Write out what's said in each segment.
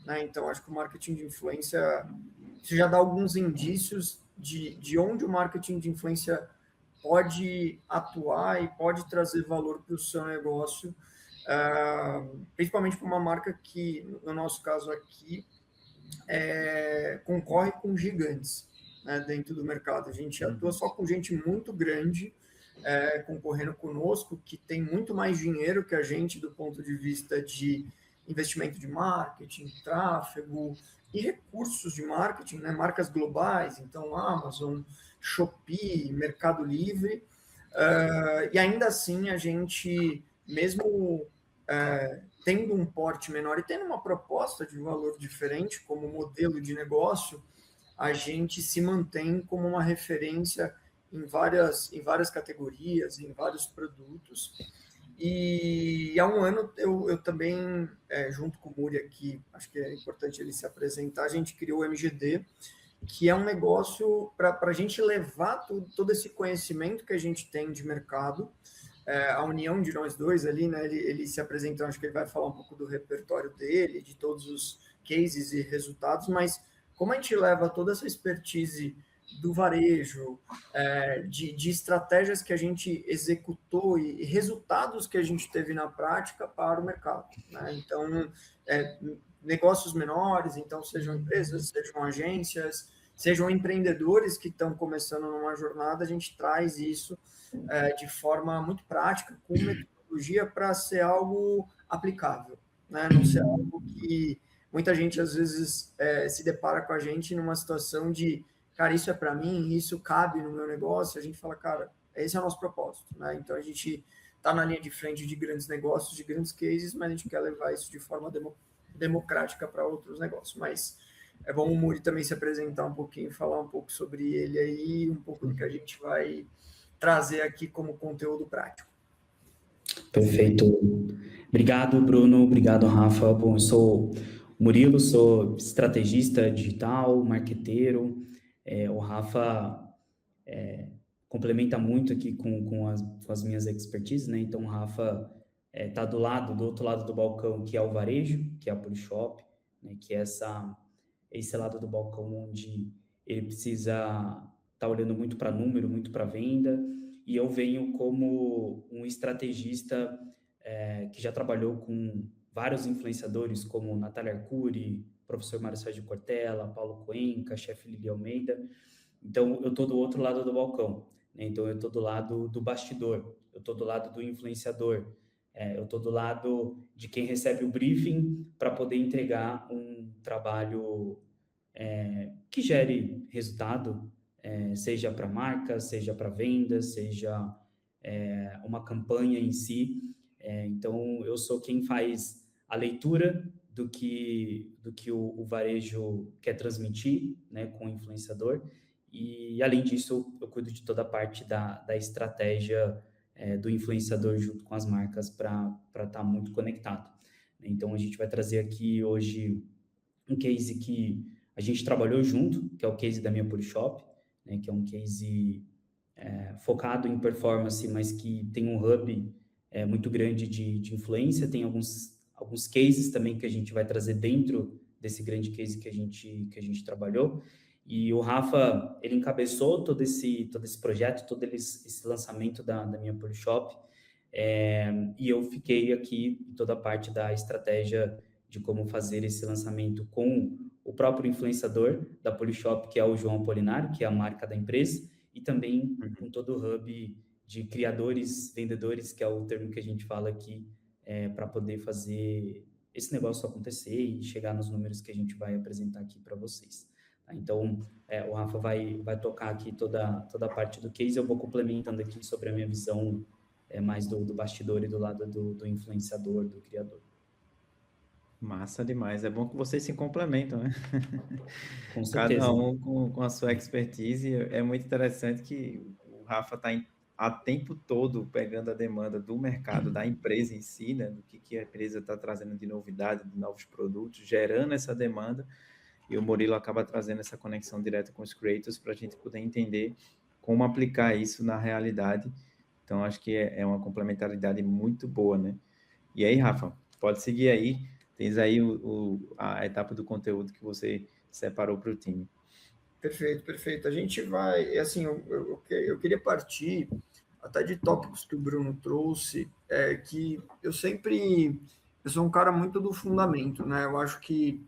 né? Então, acho que o marketing de influência, isso já dá alguns indícios de onde o marketing de influência pode atuar e pode trazer valor para o seu negócio, principalmente para uma marca que, no nosso caso aqui, concorre com gigantes, né, dentro do mercado. A gente atua só com gente muito grande concorrendo conosco, que tem muito mais dinheiro que a gente do ponto de vista de investimento de marketing, tráfego e recursos de marketing, né, marcas globais, então Amazon, Shopee, Mercado Livre, e ainda assim a gente, mesmo tendo um porte menor e tendo uma proposta de valor diferente como modelo de negócio, a gente se mantém como uma referência em várias categorias, em vários produtos. E há um ano eu também, junto com o Muri aqui, acho que é importante ele se apresentar, a gente criou o MGD, que é um negócio para a gente levar todo esse conhecimento que a gente tem de mercado, a união de nós dois ali, né? Ele se apresentou, acho que ele vai falar um pouco do repertório dele, de todos os cases e resultados, mas como a gente leva toda essa expertise do varejo, de estratégias que a gente executou e resultados que a gente teve na prática para o mercado, né? Então, negócios menores, então sejam empresas, sejam agências, sejam empreendedores que estão começando numa jornada, a gente traz isso de forma muito prática, com metodologia para ser algo aplicável, né? Não ser algo que muita gente às vezes se depara com a gente numa situação de, cara, isso é para mim, isso cabe no meu negócio, a gente fala, cara, esse é o nosso propósito, né? Então a gente está na linha de frente de grandes negócios, de grandes cases, mas a gente quer levar isso de forma democrática para outros negócios. Mas é bom o Muri também se apresentar um pouquinho, falar um pouco sobre ele aí, um pouco do que a gente vai trazer aqui como conteúdo prático. Perfeito. Obrigado, Bruno. Obrigado, Rafa. Bom, eu sou o Murilo, sou estrategista digital, marqueteiro. O Rafa complementa muito aqui com as minhas expertises, né? Então, o Rafa está do outro lado do balcão, que é o varejo, que é a Polishop, né? Que é esse lado do balcão onde ele precisa estar olhando muito para número, muito para venda, e eu venho como um estrategista que já trabalhou com vários influenciadores, como Natália Arcuri, professor Mário Sérgio Cortella, Paulo Cuenca, chefe Lili Almeida. Então, eu estou do outro lado do balcão, né? Então, eu estou do lado do bastidor, eu estou do lado do influenciador, eu estou do lado de quem recebe o briefing para poder entregar um trabalho que gere resultado, seja para marca, seja para venda, seja uma campanha em si. Então, eu sou quem faz a leitura do que o varejo quer transmitir, né, com o influenciador. E, além disso, eu cuido de toda a parte da estratégia do influenciador junto com as marcas para estar muito conectado. Então, a gente vai trazer aqui hoje um case que a gente trabalhou junto, que é o case da minha Polishop, né, que é um case focado em performance, mas que tem um hub muito grande de influência. Tem alguns cases também que a gente vai trazer dentro desse grande case que a gente trabalhou. E o Rafa, ele encabeçou todo esse projeto, todo esse lançamento da minha Polishop, e eu fiquei aqui em toda a parte da estratégia de como fazer esse lançamento com o próprio influenciador da Polishop, que é o João Apolinário, que é a marca da empresa, e também com todo o hub de criadores, vendedores, que é o termo que a gente fala aqui, para poder fazer esse negócio acontecer e chegar nos números que a gente vai apresentar aqui para vocês. Tá? Então, o Rafa vai tocar aqui toda a parte do case, eu vou complementando aqui sobre a minha visão mais do bastidor e do lado do influenciador, do criador. Massa demais, é bom que vocês se complementam, né? Com certeza. Cada um com a sua expertise. É muito interessante que o Rafa está a tempo todo pegando a demanda do mercado, da empresa em si, né? Do que a empresa está trazendo de novidade, de novos produtos, gerando essa demanda, e o Murilo acaba trazendo essa conexão direta com os creators para a gente poder entender como aplicar isso na realidade. Então, acho que é uma complementaridade muito boa, né? E aí, Rafa, pode seguir aí tens aí a etapa do conteúdo que você separou para o time. Perfeito, perfeito. A gente vai, assim, eu queria partir até de tópicos que o Bruno trouxe, que eu sou um cara muito do fundamento, né? Eu acho que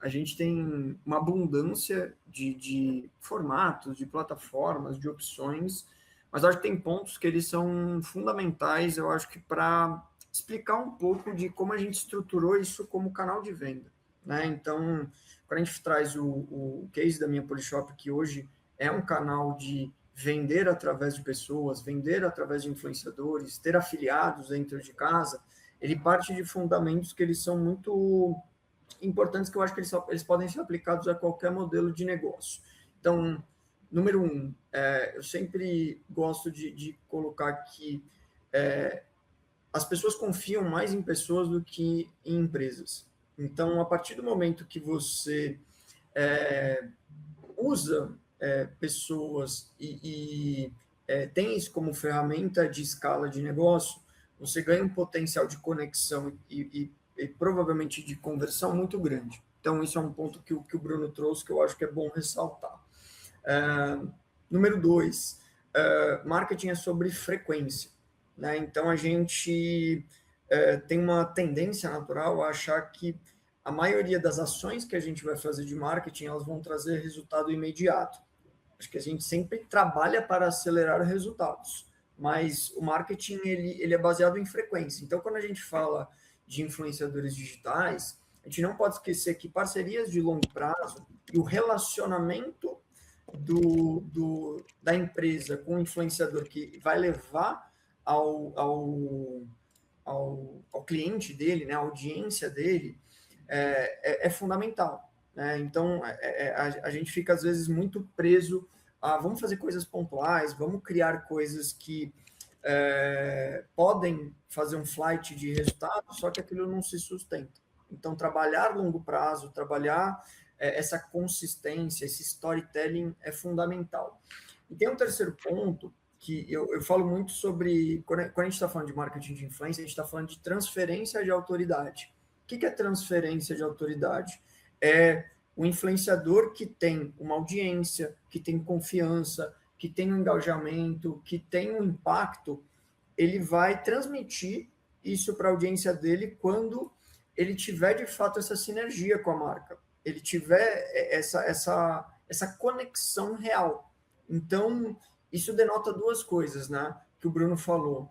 a gente tem uma abundância de formatos, de plataformas, de opções, mas acho que tem pontos que eles são fundamentais, eu acho que para explicar um pouco de como a gente estruturou isso como canal de venda, né? Então, quando a gente traz o case da minha Polishop, que hoje é um canal de vender através de pessoas, vender através de influenciadores, ter afiliados dentro de casa, ele parte de fundamentos que eles são muito importantes, que eu acho que eles podem ser aplicados a qualquer modelo de negócio. Então, número um, eu sempre gosto de colocar que as pessoas confiam mais em pessoas do que em empresas. Então, a partir do momento que você usa pessoas e tem isso como ferramenta de escala de negócio, você ganha um potencial de conexão e provavelmente de conversão muito grande. Então, isso é um ponto que o Bruno trouxe que eu acho que é bom ressaltar. Número 2, marketing é sobre frequência, né? Então, a gente tem uma tendência natural a achar que a maioria das ações que a gente vai fazer de marketing, elas vão trazer resultado imediato. Acho que a gente sempre trabalha para acelerar resultados, mas o marketing ele é baseado em frequência. Então, quando a gente fala de influenciadores digitais, a gente não pode esquecer que parcerias de longo prazo e o relacionamento da empresa com o influenciador que vai levar ao cliente dele, né, à audiência dele, é fundamental. Né? Então, a gente fica, às vezes, muito preso a vamos fazer coisas pontuais, vamos criar coisas que podem fazer um flight de resultado, só que aquilo não se sustenta. Então, trabalhar longo prazo, trabalhar essa consistência, esse storytelling é fundamental. E tem um terceiro ponto que eu falo muito sobre, quando a gente está falando de marketing de influência, a gente está falando de transferência de autoridade. O que é transferência de autoridade? É o influenciador que tem uma audiência, que tem confiança, que tem um engajamento, que tem um impacto, ele vai transmitir isso para a audiência dele quando ele tiver, de fato, essa sinergia com a marca. Ele tiver essa conexão real. Então, isso denota duas coisas, né? Que o Bruno falou.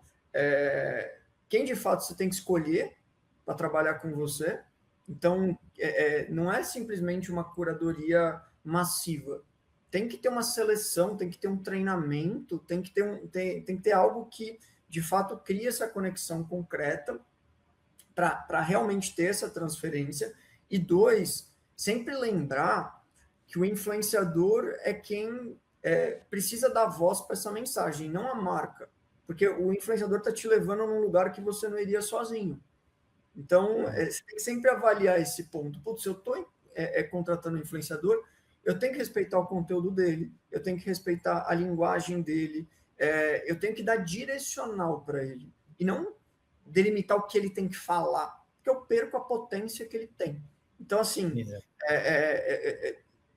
Quem, de fato, você tem que escolher para trabalhar com você. Então, não é simplesmente uma curadoria massiva. Tem que ter uma seleção, tem que ter um treinamento, tem que ter algo que, de fato, cria essa conexão concreta para realmente ter essa transferência. E dois, sempre lembrar que o influenciador é quem precisa dar voz para essa mensagem, não a marca. Porque o influenciador está te levando num lugar que você não iria sozinho. Então, você tem que sempre avaliar esse ponto. Putz, se eu estou contratando um influenciador, eu tenho que respeitar o conteúdo dele, eu tenho que respeitar a linguagem dele, eu tenho que dar direcional para ele. E não delimitar o que ele tem que falar, porque eu perco a potência que ele tem. Então, assim,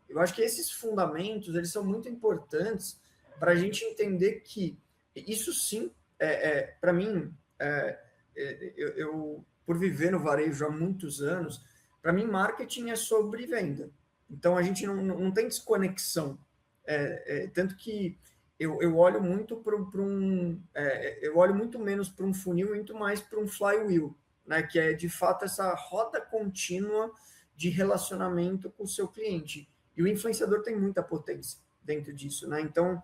eu acho que esses fundamentos, eles são muito importantes para a gente entender que isso sim, para mim, eu por viver no varejo há muitos anos, para mim marketing é sobre venda. Então a gente não tem desconexão. Tanto que eu olho muito para eu olho muito menos para um funil e muito mais para um flywheel, né? Que é de fato essa roda contínua de relacionamento com o seu cliente. E o influenciador tem muita potência dentro disso, né? Então,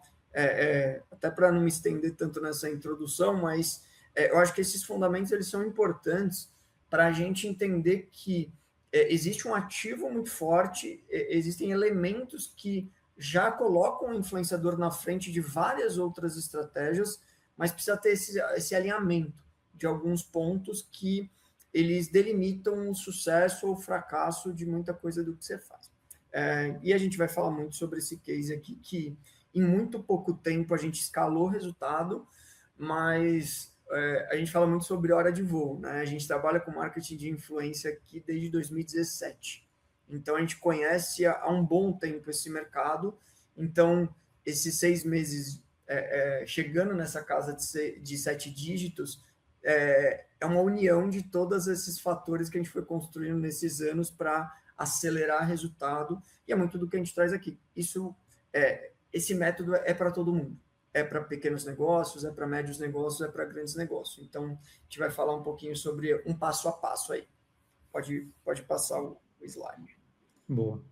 até para não me estender tanto nessa introdução, mas eu acho que esses fundamentos eles são importantes para a gente entender que existe um ativo muito forte, existem elementos que já colocam o influenciador na frente de várias outras estratégias, mas precisa ter esse alinhamento de alguns pontos que eles delimitam o sucesso ou o fracasso de muita coisa do que você faz. E a gente vai falar muito sobre esse case aqui, que em muito pouco tempo a gente escalou o resultado, mas a gente fala muito sobre hora de voo, né? A gente trabalha com marketing de influência aqui desde 2017. Então, a gente conhece há um bom tempo esse mercado. Então, esses 6 meses chegando nessa casa de 7 dígitos, é uma união de todos esses fatores que a gente foi construindo nesses anos para acelerar resultado, e é muito do que a gente traz aqui. Esse método é para todo mundo. É para pequenos negócios, é para médios negócios, é para grandes negócios. Então, a gente vai falar um pouquinho sobre um passo a passo aí. Pode passar o slide. Boa.